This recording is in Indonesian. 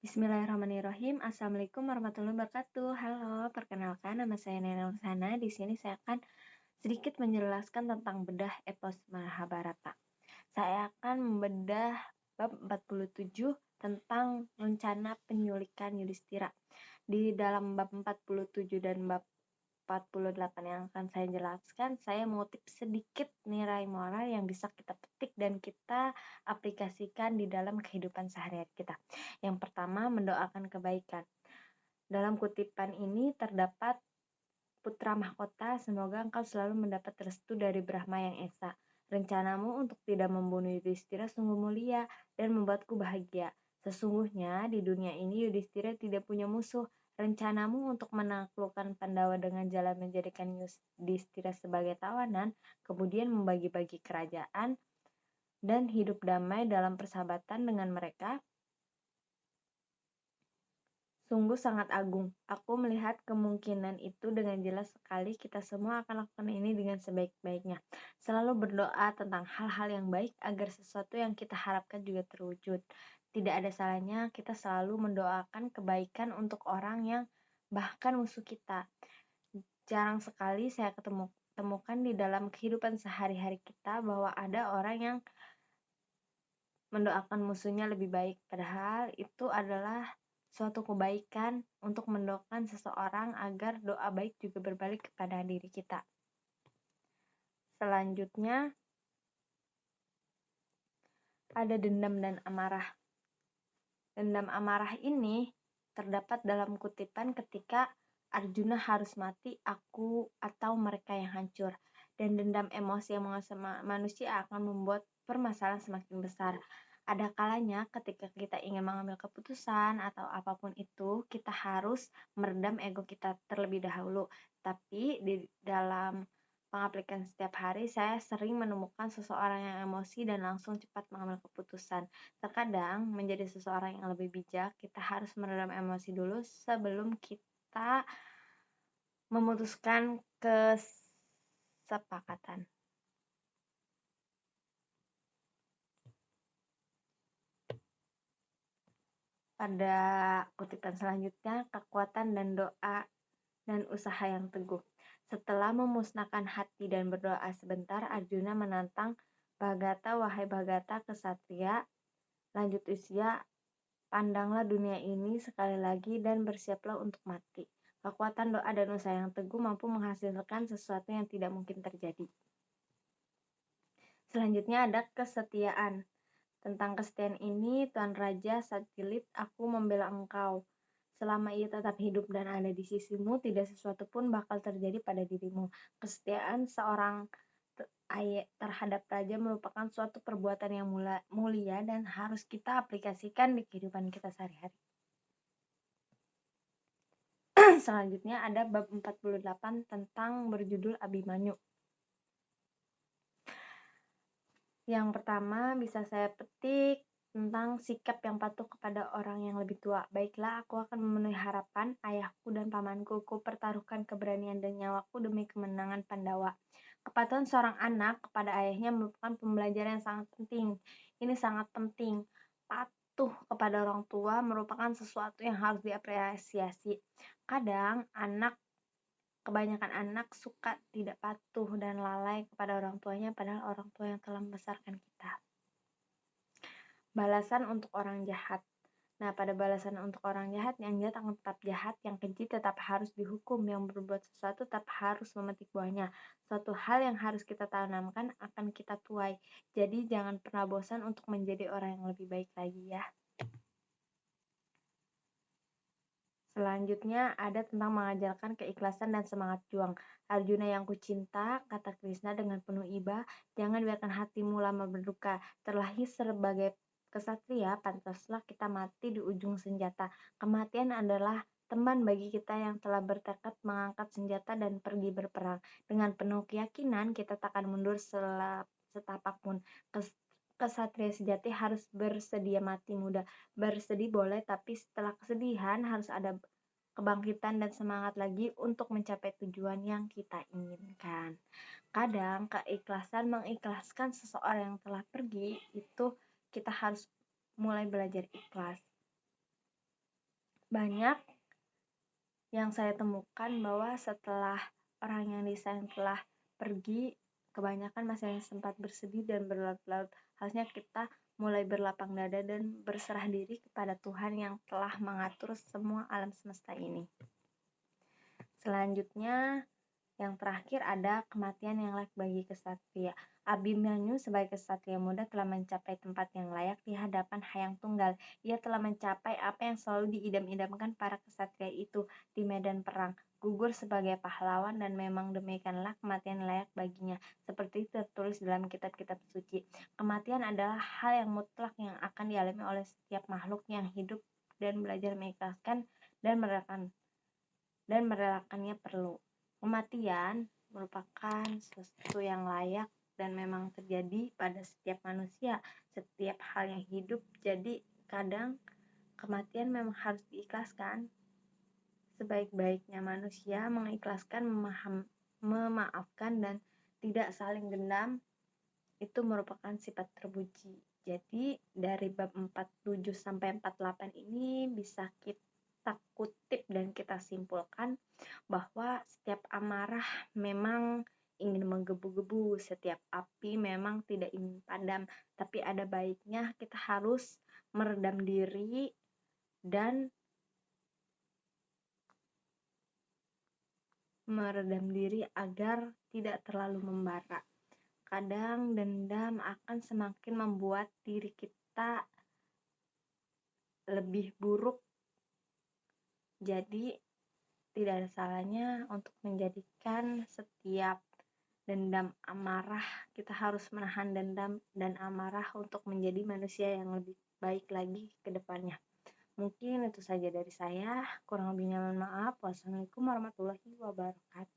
Bismillahirrahmanirrahim. Assalamualaikum warahmatullahi wabarakatuh. Halo, perkenalkan nama saya Nena Nursana. Di sini saya akan sedikit menjelaskan tentang bedah epos Mahabharata. Saya akan membedah bab 47 tentang rencana penyulikan Yudhistira. Di dalam bab 47 dan bab 48 yang akan saya jelaskan, saya mengutip sedikit nilai moral yang bisa kita petik dan kita aplikasikan di dalam kehidupan sehari-hari kita. Yang pertama, mendoakan kebaikan. Dalam kutipan ini terdapat, putra mahkota, semoga engkau selalu mendapat restu dari Brahma yang Esa. Rencanamu untuk tidak membunuh Yudhistira sungguh mulia dan membuatku bahagia. Sesungguhnya di dunia ini Yudhistira tidak punya musuh. Rencanamu untuk menaklukkan Pandawa dengan jalan menjadikan Yudhistira sebagai tawanan, kemudian membagi-bagi kerajaan dan hidup damai dalam persahabatan dengan mereka, sungguh sangat agung. Aku melihat kemungkinan itu dengan jelas sekali. Kita semua akan lakukan ini dengan sebaik-baiknya. Selalu berdoa tentang hal-hal yang baik agar sesuatu yang kita harapkan juga terwujud. Tidak ada salahnya kita selalu mendoakan kebaikan untuk orang yang bahkan musuh kita. Jarang sekali saya temukan di dalam kehidupan sehari-hari kita bahwa ada orang yang mendoakan musuhnya lebih baik, padahal itu adalah suatu kebaikan untuk mendoakan seseorang agar doa baik juga berbalik kepada diri kita. Selanjutnya ada dendam dan amarah. Dendam amarah ini terdapat dalam kutipan ketika Arjuna harus mati, aku atau mereka yang hancur. Dan dendam emosi yang menguasai manusia akan membuat permasalahan semakin besar. Ada kalanya ketika kita ingin mengambil keputusan atau apapun itu, kita harus meredam ego kita terlebih dahulu. Tapi di dalam pengaplikasian setiap hari, saya sering menemukan seseorang yang emosi dan langsung cepat mengambil keputusan. Terkadang menjadi seseorang yang lebih bijak, kita harus meredam emosi dulu sebelum kita memutuskan kesepakatan. Pada kutipan selanjutnya, kekuatan dan doa dan usaha yang teguh. Setelah memusnahkan hati dan berdoa sebentar, Arjuna menantang Bhaggata, wahai Bhaggata kesatria lanjut usia, pandanglah dunia ini sekali lagi dan bersiaplah untuk mati. Kekuatan doa dan usaha yang teguh mampu menghasilkan sesuatu yang tidak mungkin terjadi. Selanjutnya ada kesetiaan. Tentang kesetiaan ini, Tuan Raja Satilit, aku membela engkau. Selama ia tetap hidup dan ada di sisimu, tidak sesuatu pun bakal terjadi pada dirimu. Kesetiaan seorang terhadap raja merupakan suatu perbuatan yang mulia dan harus kita aplikasikan di kehidupan kita sehari-hari. Selanjutnya ada bab 48 tentang berjudul Abimanyu. Yang pertama bisa saya petik tentang sikap yang patuh kepada orang yang lebih tua. Baiklah, aku akan memenuhi harapan ayahku dan pamanku. Ku pertaruhkan keberanian dan nyawaku demi kemenangan Pandawa. Kepatuhan seorang anak kepada ayahnya merupakan pembelajaran yang sangat penting. Ini sangat penting. Patuh kepada orang tua merupakan sesuatu yang harus diapresiasi. Kadang kebanyakan anak suka tidak patuh dan lalai kepada orang tuanya, padahal orang tua yang telah membesarkan kita. Balasan untuk orang jahat. Nah, pada balasan untuk orang jahat, yang jahat akan tetap jahat, yang keji tetap harus dihukum, yang berbuat sesuatu tetap harus memetik buahnya. Suatu hal yang harus kita tanamkan akan kita tuai. Jadi jangan pernah bosan untuk menjadi orang yang lebih baik lagi ya. Selanjutnya ada tentang mengajarkan keikhlasan dan semangat juang. Arjuna yang kucinta, kata Krishna dengan penuh iba, jangan biarkan hatimu lama berduka. Terlahir sebagai kesatria, pantaslah kita mati di ujung senjata. Kematian adalah teman bagi kita yang telah bertekad mengangkat senjata dan pergi berperang. Dengan penuh keyakinan, kita tak akan mundur setapak pun. Kesatria sejati harus bersedia mati muda. Bersedih boleh, tapi setelah kesedihan harus ada kebangkitan dan semangat lagi untuk mencapai tujuan yang kita inginkan. Kadang keikhlasan mengikhlaskan seseorang yang telah pergi, itu kita harus mulai belajar ikhlas. Banyak yang saya temukan bahwa setelah orang yang disayang telah pergi, kebanyakan masih yang sempat bersedih dan berlarut-larut. Harusnya kita mulai berlapang dada dan berserah diri kepada Tuhan yang telah mengatur semua alam semesta ini. Selanjutnya, yang terakhir ada kematian yang layak bagi kesatria. Abimanyu sebagai kesatria muda telah mencapai tempat yang layak di hadapan Hayang Tunggal. Ia telah mencapai apa yang selalu diidam-idamkan para kesatria itu di medan perang. Gugur sebagai pahlawan dan memang demikianlah kematian layak baginya. Seperti tertulis dalam kitab-kitab suci. Kematian adalah hal yang mutlak yang akan dialami oleh setiap makhluk yang hidup dan belajar mengikhlaskan dan merelakannya perlu. Kematian merupakan sesuatu yang layak dan memang terjadi pada setiap manusia, setiap hal yang hidup. Jadi kadang kematian memang harus diikhlaskan. Sebaik-baiknya manusia mengikhlaskan, memaafkan, dan tidak saling dendam, itu merupakan sifat terpuji. Jadi dari bab 47 sampai 48 ini bisa kita kutip dan kita simpulkan bahwa setiap amarah memang ingin menggebu-gebu, setiap api memang tidak ingin padam, tapi ada baiknya kita harus meredam diri dan agar tidak terlalu membara. Kadang dendam akan semakin membuat diri kita lebih buruk. Jadi tidak ada salahnya untuk menjadikan setiap dendam amarah, kita harus menahan dendam dan amarah untuk menjadi manusia yang lebih baik lagi ke depannya. Mungkin itu saja dari saya, kurang lebihnya mohon maaf. Wassalamualaikum warahmatullahi wabarakatuh.